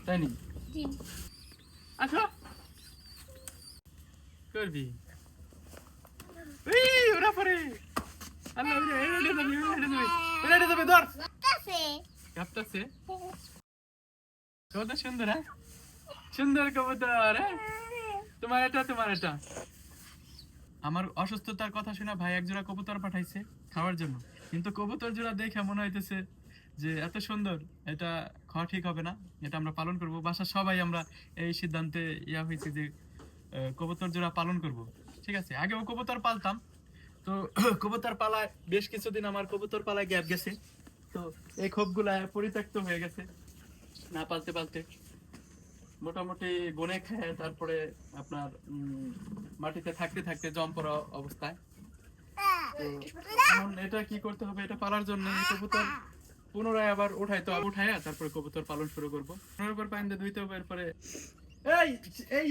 তাই নি? আসো করবি ওরা পরে আল্লাহ এটা যাবে ধর কাঁপতাছে কত সুন্দর হ্যাঁ সুন্দর কবুতর হ্যাঁ তোমার এটা আমার অসুস্থতার কথা শুনে ভাই এক জোড়া কবুতর পাঠাইছে খাওয়ার জন্য কিন্তু কবুতর জোড়া দেখে মনে হইতেছে যে এত সুন্দর এটা খাওয়া ঠিক হবে না এটা আমরা পালন করব বাসার সবাই আমরা এই সিদ্ধান্তে হয়েছে যে কবুতর জোড়া পালন করব ঠিক আছে আগেও কবুতর পালতাম তো কবুতর পালায় বেশ কিছুদিন আমার কবুতর পালায় গ্যাপ গেছে তো এই খোপগুলা পরিত্যক্ত হয়ে গেছে না পালতে পালতে মোটামুটি গনে খায় তারপরে আপনার মাটিতে থাকতে থাকতে জম পড়া অবস্থায় তো এখন এটা কি করতে হবে এটা পালার জন্য কবুতর পুনরায় আবার উঠায় তারপরে কবুতর পালন শুরু করবো সোনার উপর পানি দিয়ে ধুইতে হবে এরপরে এই এই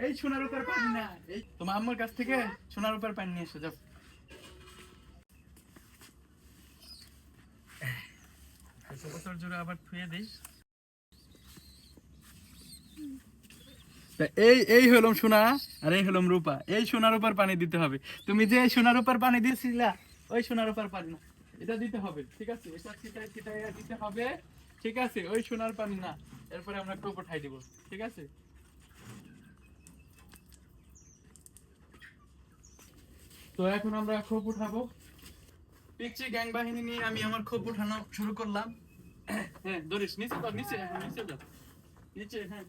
এই সোনার উপর পানি না এই তোমার আম্মুর কাছ থেকে সোনার উপর পানি নিয়ে এসো যাও কবুতর জোড়া আবার ধুয়ে দিই এই এই হলাম সোনা আর এই হলাম রূপা এই সোনার উপর পানি দিতে হবে তুমি যে সোনার উপর পানি দিয়েছিলা ওই সোনার উপর পানি না এটা দিতে হবে ঠিক আছে এটা ছিটাই দিতে হবে ঠিক আছে ওই সোনার পানি না এরপরে আমরা টোপ উঠাই দিব ঠিক আছে তো এখন আমরা খোপ উঠাবো পিকচি গ্যাং বাহিনী নিয়ে আমি আমার খোপ উঠানো শুরু করলাম হ্যাঁ ধরিস নিচে নিচে যাও নিচে হ্যাঁ